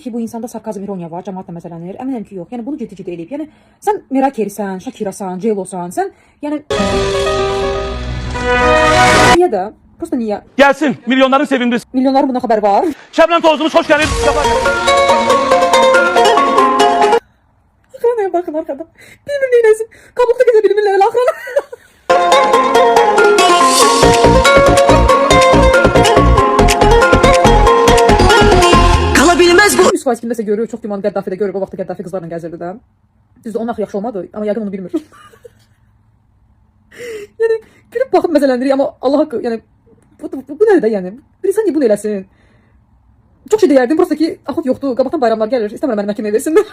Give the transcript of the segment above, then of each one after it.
ki, bu insanda sarkazm, ironiya var, cəmaatla məsələnir. Əminəm ki, yox. Yəni bunu ciddi eləyib. Yəni sən Mera Kerisən, Shakirasan, J-Losan, sən yəni niyə də? Prosta niyə? Gelsin milyonların sevimlisi. Milyonların bundan xəbər var. Şebnem Tozumuz hoş geldin. Akranaya bakın arkada. Bilmir neylesin. Kabukta geze bilmirler akrana. Kalabilmez bu. 100% kimdəsə görür, çox güman Qəddafi də görür. O vaxtda Qəddafi qızlarla gəzirdi də. Düzdür, onun axı yaxşı olmadı, amma yəqin onu bilmir. Yəni gülüb baxıb məsələndirik, amma Allah haqqı, yəni bu nədir də yəni? Bir insan niyə bunu eləsin? Çox şey deyərdim, prosta ki, axut yoxdur, qabaqdan bayramlar gəlir, istəmirəm məni məhkəməyə versinlər.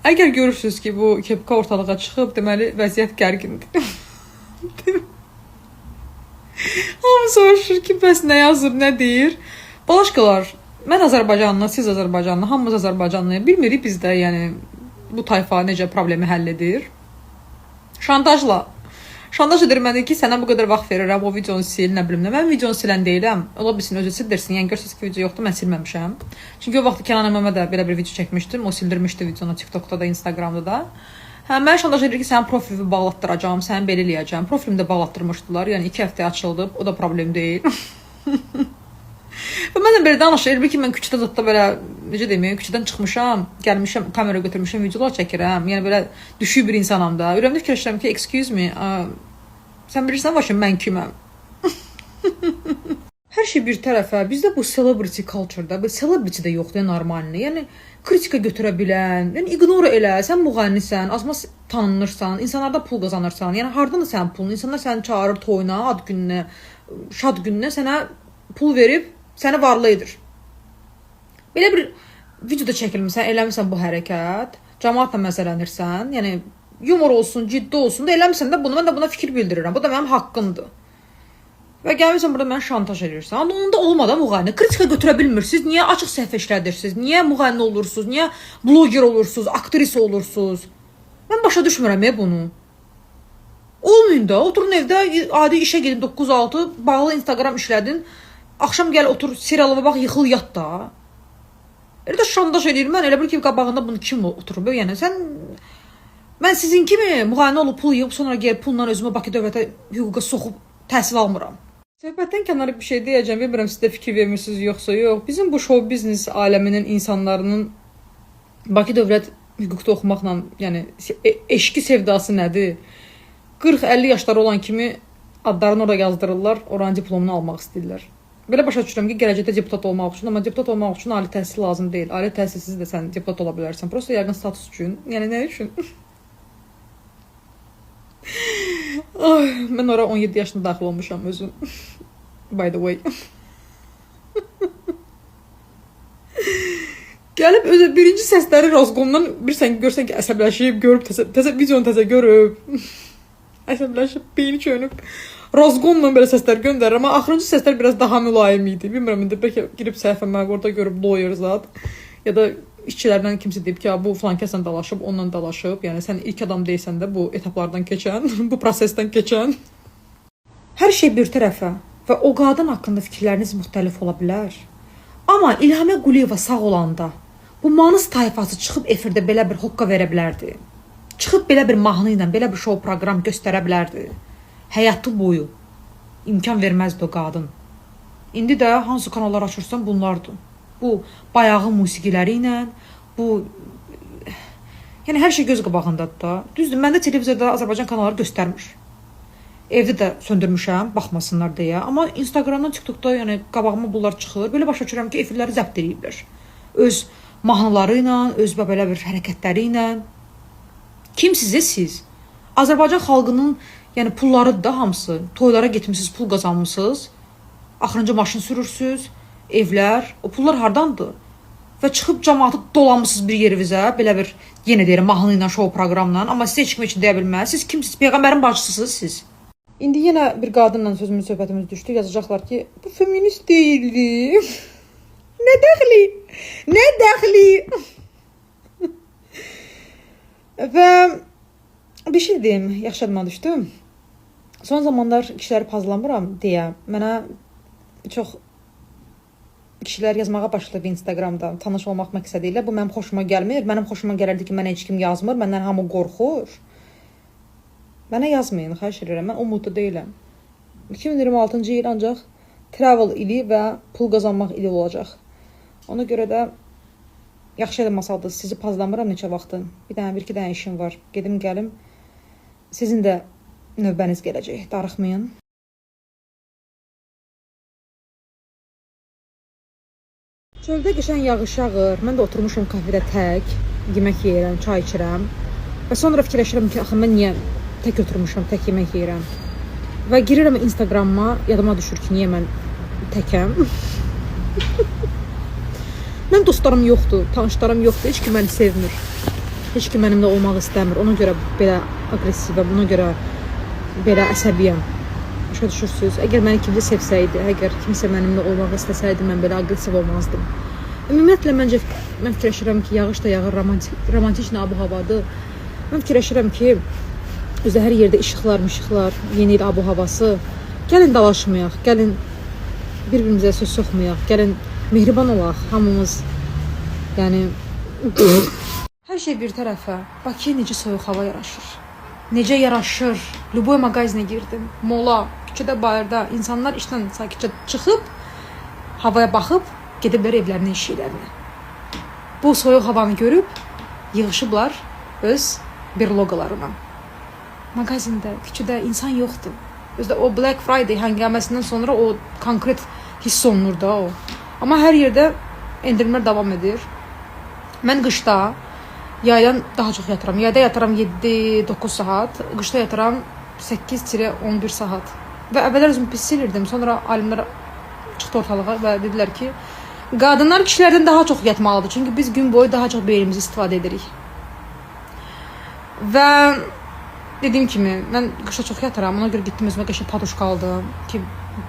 Əgər görürsünüz ki, bu kepka ortalığa çıxıb, deməli vəziyyət gərgindir. Hamı soruşur ki, bəs nə yazır, nə deyir? Balaşqalar, mən Azərbaycanlı, siz Azərbaycanlı, hamımız Azərbaycanlıyıq. Bilmirik bizdə, yəni bu tayfa necə problemi həll edir. Şantajla. Şantaj edir mənə ki, sənə bu qədər vaxt verirəm, o videonu sil, nə bilim nə. Mən videonu silən deyiləm. Ola bilsin, özü sildirsin. Yəni görürsünüz ki, video yoxdur, mən silməmişəm. Çünki o vaxt Kənan əməmə də belə bir video çəkmişdim. O sildirmişdi videonu TikTokda da, Instagramda da. Hə, mən şantaj edir ki, sənin profilimi bağlatdıracağam, səni belə eləyəcəm. Profilimi də bağlatdırmışdılar. Yəni 2 həftə açıldı, o da problem deyil. Və mən də belə danışır ki, mən küçədə zətdə belə, necə deyim, küçədən çıxmışam, gəlmişəm, kamera götürmüşəm, videolar çəkirəm. Yəni belə düşük bir insanam da. Ürəyimdə fikirləşirəm ki, excuse me, sən bilirsən başım, mən kiməm? Hər şey bir tərəfə, bizdə bu celebrity culture-da, bu celebrity də yoxdur, normalni. Yəni kritika götürə bilən, yəni ignore elə, sən müğənnisən, azmaz tanınırsan, insanlardan pul qazanırsan. Yəni hardan da sənin pulun? İnsanlar səni çağırır toyuna, ad gününə, şad gününə, sənə pul verib səni varlı edir. Belə bir videoda çəkilmirsən, eləmirsən bu hərəkət, cəmaatla məsələnirsən, yəni yumor olsun, ciddi olsun da eləmirsən də bunu, mən də buna fikir bildirirəm. Bu da mənim haqqımdır. Və gəlmirsən burada mənə şantaj edirsən. Amma onda olmadan müğənni kritika götürə bilmirsiniz. Niyə açıq səhv işlədirsiniz? Niyə müğənni olursunuz? Niyə bloger olursunuz? Aktrisa olursunuz? Mən başa düşmürəm bunu. Olmayın da, oturun evdə, adi işə gedin 9-6, bağlı Instagram işlədin. Axşam gəl otur, serialıma bax, yıxıl yat da. Elə də şantaj edir mən, elə bil ki, qabağında bunu kim oturub? Yəni sən, mən sizin kimi müğənni olub pul yığıb, sonra gəl pulla özümə Bakı dövlətə hüquqa soxub təhsil almıram. Söhbətdən kənarı bir şey deyəcəm, bilmirəm siz də fikir vermirsiniz yoxsa yox. Bizim bu show biznes aləminin insanlarının Bakı dövlət hüquqda oxumaqla, yəni eşqi sevdası nədir? 40-50 yaşları olan kimi adlarını orada yazdırırlar, oranın diplomunu almaq istəyirlər. Belə başa düşürəm ki, gələcəkdə deputat olmaq üçün, amma deputat olmaq üçün ali təhsil lazım deyil. Ali təhsilsiz də sən deputat ola bilərsən. Prosta yəqin status üçün. Yəni nə üçün? Ay, mən ora 17 yaşında daxil olmuşam özüm. By the way. Gəlib özü birinci səsləri Rozqomdan bilirsən ki, görsən ki, əsəbləşib, görüb, videonu təzə görüb. Əsəbləşib, beyni çönüb. Rozqomla belə səslər göndərir, amma axırıncı səslər biraz daha mülayim idi. Bilmirəm, indi bəlkə girib səhifəmə orada görüb lawyer zad. Ya da işçilərdən kimsə deyib ki, bu falan kəsən dalaşıb, onunla dalaşıb. Yəni sən ilk adam deyilsən də bu etaplardan keçən, bu prosesdən keçən. Hər şey bir tərəfə və o qadın haqqında fikirləriniz müxtəlif ola bilər. Amma İlhamə Quliyeva sağ olanda bu manız tayfası çıxıb efirdə belə bir hoqqa verə bilərdi. Çıxıb belə bir mahnı ilə, belə bir show proqram göstərə bilərdi. Həyatı boyu imkan verməzdi o qadın. İndi də hansı kanallar açırsan bunlardır. Bu bayağı musiqiləri ilə, bu yəni hər şey göz qabağındadır da. Düzdür, məndə televizorda Azərbaycan kanalları göstərmir. Evdə də söndürmüşəm, baxmasınlar deyə. Amma Instagramdan, TikTokda yəni qabağıma bunlar çıxır. Belə başa düşürəm ki, efirləri zəbt ediblər. Öz mahnıları ilə, öz belə bir hərəkətləri ilə. Kimsizə siz? Azərbaycan xalqının yəni pulları da hamısı. Toylara getmişsiniz, pul qazanmışsınız. Axırıncı maşın sürürsünüz, evlər. O pullar hardandır? Və çıxıb cəmaatı dolanmışsınız bir yerinizə, belə bir, yenə deyirəm, mahnı ilə, show proqramla. Amma sizə heç kim üçün deyə bilməz. Siz kimsiniz? Peyğəmbərin bacısısınız siz. İndi yenə bir qadınla söhbətimiz düşdü. Yazacaqlar ki, bu feminist deyildi. Nə dəxli? Nə dəxli? Və bir şey deyim, yaxşı adıma düşdüm. Son zamanlar kişiləri pazlamıram deyə mənə çox kişilər yazmağa başlayıb Instagramda tanış olmaq məqsədi ilə. Bu mənim xoşuma gəlmir. Mənim xoşuma gələrdi ki, mənə heç kim yazmır, məndən hamı qorxur. Mənə yazmayın, xahiş edirəm. Mən o modda deyiləm. 2026-cı il ancaq travel ili və pul qazanmaq ili olacaq. Ona görə də yaxşı eləməsəydiniz, sizi pazlamıram neçə vaxtı. Bir-iki dənə işim var. Gedim gəlim. Sizin də növbəniz gələcək. Darıxmayın. Çöldə qəşəng yağış yağır. Mən də oturmuşam kafedə tək, yemək yeyirəm, çay içirəm. Və sonra fikirləşirəm ki, axı mən niyə tək oturmuşam, tək yemək yeyirəm. Və girirəm Instagramma, yadıma düşür ki, niyə mən təkəm. Mən dostlarım yoxdur, tanışlarım yoxdur, heç kim məni sevmir. Heç kim mənimlə olmaq istəmir. Ona görə belə aqressivəm, ona görə belə əsəbiyəm. Başa düşürsünüz? Əgər məni kimsə sevsəydi, əgər kimsə mənimlə olmaq istəsəydi, mən belə aqressiv olmazdım. Ümumiyyətlə, məncə, mən fikirləşirəm ki, yağış da yağır, romantik abu-havadır. Mən fikirləşirəm ki, özü hər yerdə işıqlar, yeni il abu-havası. Gəlin dalaşmayaq, gəlin bir-birimizə söz soxmayaq, gəlin mehriban olaq, hamımız. Yəni, hər şey bir tərəfə, Bakıya necə soyuq hava yaraşır. Necə yaraşır. Luboy mağazinə girdim. Mola, küçədə, bayırda insanlar işdən sakitcə çıxıb, havaya baxıb, gediblər evlərinin iş yerlərinə. Bu soyuq havanı görüb, yığışıblar öz berloqalarına. Mağazində, küçədə insan yoxdur. Özdə o Black Friday həngaməsindən sonra o konkret hiss olunur da o. Amma hər yerdə endirimlər davam edir. Mən qışda yaydan daha çox yatıram. Yayda yatıram 7-9 saat, qışda yatıram 8-11 saat. Və əvvəllər özümü pis silirdim. Sonra alimlər çıxdı ortalığa və dedilər ki, qadınlar kişilərdən daha çox yatmalıdır. Çünki biz gün boyu daha çox beynimizi istifadə edirik. Və dediyim kimi, mən qışda çox yatıram. Ona görə getdim özümə qəşəng paduşka aldım ki,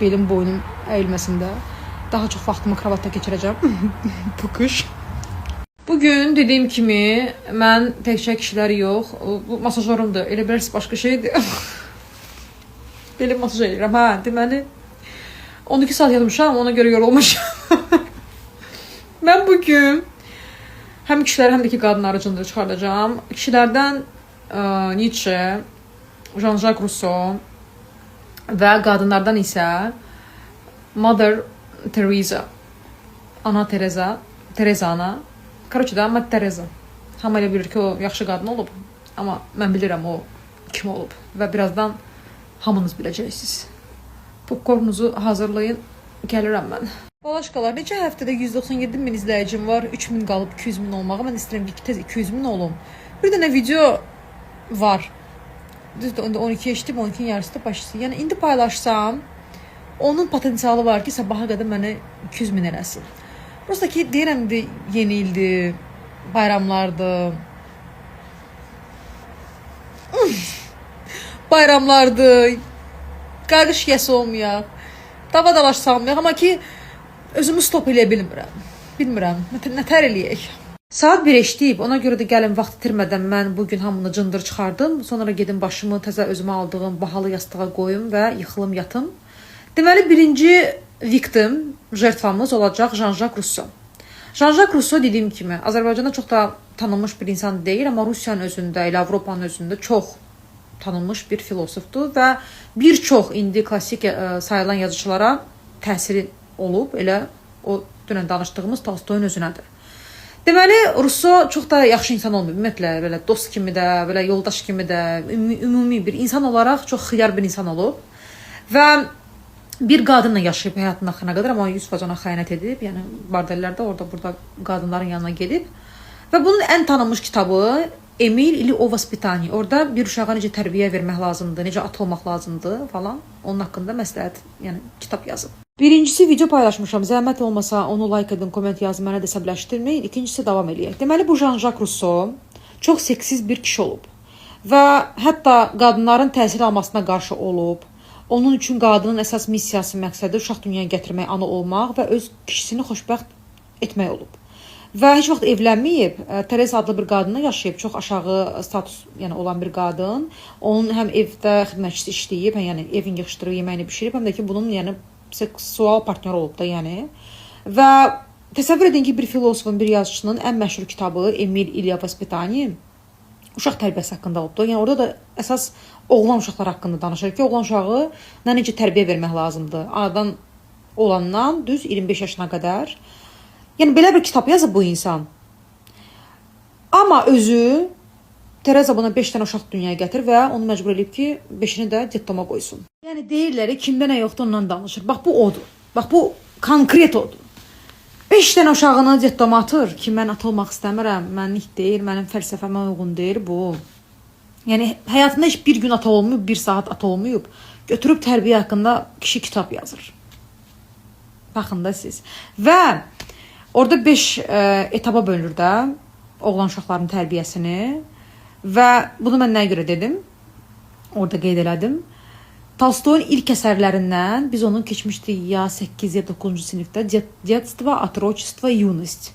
belim boynum əyilməsində. Daha çox vaxtımı kravatda keçirəcəm bu qış. Bugün dediyim kimi, mən təkcə kişiləri yox, bu masajorumdur, elə bilərsiz başqa şeydir. Belə masaj edirəm, hə, deməli, 12 saat yatmışam, ona görə yorulmuşam. Mən bugün həm kişiləri, həm də ki, qadınları cındır çıxardacağım. Kişilərdən Nietzsche, Jean-Jacques Rousseau və qadınlardan isə Mother Teresa, Ana Teresa, Korоче, da, Mad Teresa. Hamı elə bilir ki, o yaxşı qadın olub. Amma mən bilirəm o kim olub. Və birazdan hamınız biləcəksiniz. Popcornunuzu hazırlayın. Gəlirəm mən. Balaşqalar, necə həftədə 197 min izləyicim var. 3000 qalıb 200 min olmağa. Mən istəyirəm ki, tez 200 min olum. Bir dənə video var. Düzdür, 12 yaşdım, 12-nin yarısı da başlısı. Yəni, indi paylaşsam, onun potensialı var ki, sabaha qədər mənə 200 min eləsin. Prosta ki, deyirəm də yeni ildir, bayramlardır. Bayramlardır, qarqış yəsi olmayaq, dava-dalaş salmayaq, amma ki, özümü stop eləyə bilmirəm. Bilmirəm, nətər eləyək? Saat 1 işləyib, ona görə də gəlin vaxt itirmədən mən bugün hamını cındır çıxardım. Sonra gedim başımı təzə özümə aldığım bahalı yastığa qoyum və yıxılım yatım. Deməli, birinci victim, jертвамız olacaq Jean-Jacques Rousseau. Jean-Jacques Rousseau dediyim kimi, Azərbaycanda çox da tanınmış bir insan deyil, amma Rusiyanın özündə, elə Avropanın özündə çox tanınmış bir filosofdur və bir çox indi klassik sayılan yazıçılara təsiri olub, elə o dünən danışdığımız Tolstoyun özünədir. Deməli, Rousseau çox da yaxşı insan olmuyor, ümumiyyətlə, belə dost kimi də, belə yoldaş kimi də, ümumi bir insan olaraq çox xiyar bir insan olub və bir qadınla yaşayıb həyatının axırına qədər, amma 100% ona xəyanət edib, yəni bordellər də orada-burada qadınların yanına gedib. Və bunun ən tanınmış kitabı Emil ili o Vaspitani. Orada bir uşağa necə tərbiyə vermək lazımdır, necə at olmaq lazımdır falan. Onun haqqında məsləhət, yəni kitab yazıb. Birincisi video paylaşmışam. Zəhmət olmasa onu like edin, komment yazın, mənə də əsəbləşdirməyin. İkincisi davam eləyək. Deməli bu Jean-Jacques Rousseau çox seksiz bir kişi olub və hətta qadınların təhsil almasına qarşı olub. Onun üçün qadının əsas missiyası, məqsədi uşaq dünyaya gətirmək, ana olmaq və öz kişisini xoşbəxt etmək olub. Və heç vaxt evlənməyib, Teresa adlı bir qadınla yaşayıb, çox aşağı status olan bir qadın. Onun həm evdə xidmətçisi işləyib, yəni evin yığışdırıb, yeməyini bişirib, həm də ki bunun seksual partnyor olub da, yəni. Və təsəvvür edin ki, bir filosofun, bir yazıçının ən məşhur kitabı Emil İlya Vоспитание uşaq tərbiyəsi haqqında olubdu. Yəni orada da əsas oğlan uşaqlar haqqında danışır ki, oğlan uşağı necə tərbiyə vermək lazımdır. Anadan olandan düz 25 yaşına qədər. Yəni belə bir kitab yazıb bu insan. Amma özü Tereza buna 5 dənə uşaq dünyaya gətir və onu məcbur edib ki, 5-ini də dettoma qoysun. Yəni deyirlər ki, kimdə nə yoxdur ondan danışır. Bax bu odur. Bax bu konkret odur. 5 dənə uşağını dettoma atır ki, mən ata olmaq istəmirəm, mənlik deyil, mənim fəlsəfəmə uyğun deyil bu. Yəni həyatında heç bir gün ata olmayıb, bir saat ata olmayıb. Götürüb tərbiyə haqqında kişi kitab yazır. Baxın da siz. Və orada 5 etaba bölünür də oğlan uşaqlarının tərbiyəsini. Və bunu mən nəyə görə dedim? Orada qeyd elədim. Tolstoyun ilk əsərlərindən biz onu keçmişdik ya 8 ya 9-cu sinifdə Детство, Отрочество, Юность.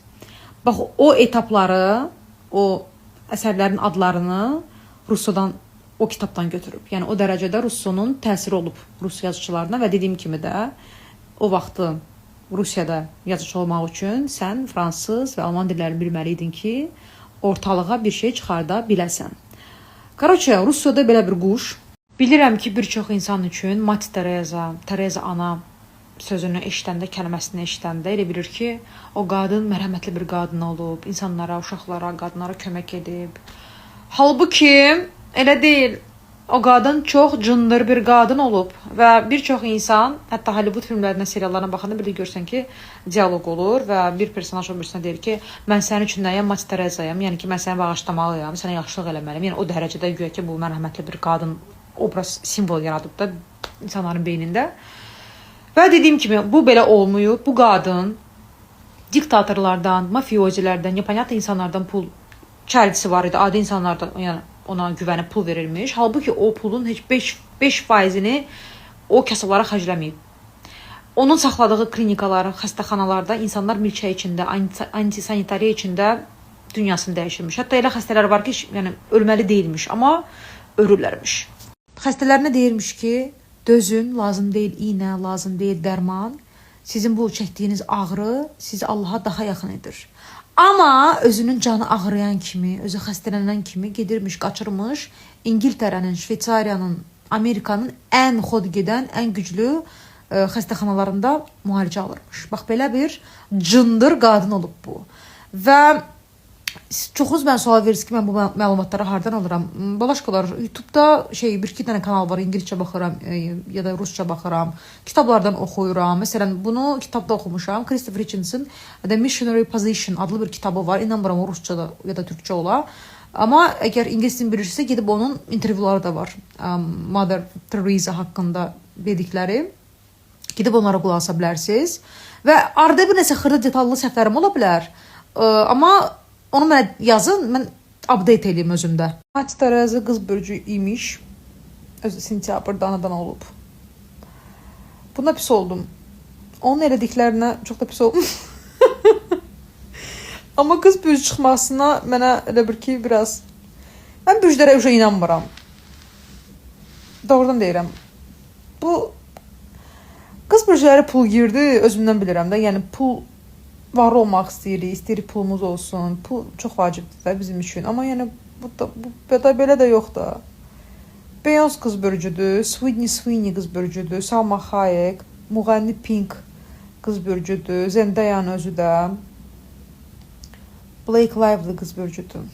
Bax o etapları, o əsərlərin adlarını Russodan, o kitabdan götürüb. Yəni o dərəcədə Russonun təsiri olub Rus yazıçılarına və dediyim kimi də o vaxtı Rusiyada yazıcı olmaq üçün sən fransız və alman dillərini bilməliydin ki, ortalığa bir şey çıxarda biləsən. Короче, Rusiyada belə bir quş. Bilirəm ki, bir çox insan üçün Mati Tereza, Tereza ana sözünü eşidəndə, kəlməsini eşidəndə elə bilir ki, o qadın mərhəmətli bir qadın olub, insanlara, uşaqlara, qadınlara kömək edib. Halbuki elə deyil. O qadın çox cındır bir qadın olub və bir çox insan, hətta Hollywood filmlərinə, seriallarına baxanda bir də görsən ki, dialoq olur və bir personaj o birisinə deyir ki, mən sənin üçün nəyəm, Mati Terezayam, yəni ki, mən səni bağışlamalıyam, sənə yaxşılıq eləməliyəm. Yəni o dərəcədə güya ki, bu mərhəmətli bir qadın obraz, simvol yaradıb da insanların beynində. Və dediyim kimi, bu belə olmayıb. Bu qadın diktatorlardan, mafiozilərdən, yapanyatlı insanlardan pul çərdisi var idi, adi insanlardan, yəni ona güvənib pul verilmiş. Halbuki o pulun heç 5%-ni o kasalara xərcləməyib. Onun saxladığı klinikalar, xəstəxanalarda insanlar milçək içində, antisanitariya içində dünyasını dəyişirmiş. Hətta elə xəstələr var ki, yəni ölməli deyilmiş, amma ölürlərmiş. Xəstələrinə deyirmiş ki, dözün, lazım deyil iynə, lazım deyil dərman. Sizin bu çəkdiyiniz ağrı sizi Allaha daha yaxın edir. Amma özünün canı ağrıyan kimi, özü xəstələnən kimi gedirmiş, qaçırmış İngiltərənin, Şveysariyanın, Amerikanın ən xod gedən, ən güclü xəstəxanalarında müalicə alırmış. Bax, belə bir cındır qadın olub bu. Və çoxunuz mən sual verirsiniz ki, mən bu məlumatları hardan alıram? Balaşqalar, YouTube'da bir-iki dənə kanal var, İngilizcə baxıram ya da Rusça baxıram, kitablardan oxuyuram. Məsələn, bunu kitabda oxumuşam. Christopher Hitchens'in The Missionary Position adlı bir kitabı var. İnanmıram o Rusçada ya da Türkçə ola. Amma əgər ingilis dilini bilirsə, gedib onun intervyuları da var. Mother Teresa haqqında dedikləri. Gedib onlara qulaq asa bilərsiniz. Və arada bir nəsə xırda detallı səhvlərim ola bilər. Amma onu mənə yazın, mən update edeyim özümdə. Mati Tereza qız bürcü imiş. Özü sentyabrda anadan olub. Buna pis oldum. Onun elədiklərinə çox da pis oldum. Amma qız bürcü çıxmasına mənə elə bir ki, biraz... Mən bürclərə uşa inanmıram. Doğrudan deyirəm. Bu... Qız bürcləri pul girdi, özümdən bilirəm də. Yəni, pul... Var olmaq istəyirik pulumuz olsun. Pul çox vacibdir də bizim üçün. Amma yəni bu belə də yox da. Beyoncé qız bürcüdür, Sydney Sweeney qız bürcüdür, Salma Hayek, müğənni Pink qız bürcüdür, Zendaya'nın özü də, Blake Lively qız bürcüdür.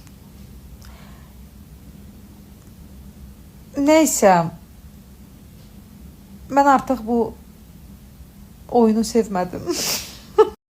Neysə, mən artıq bu oyunu sevmədim.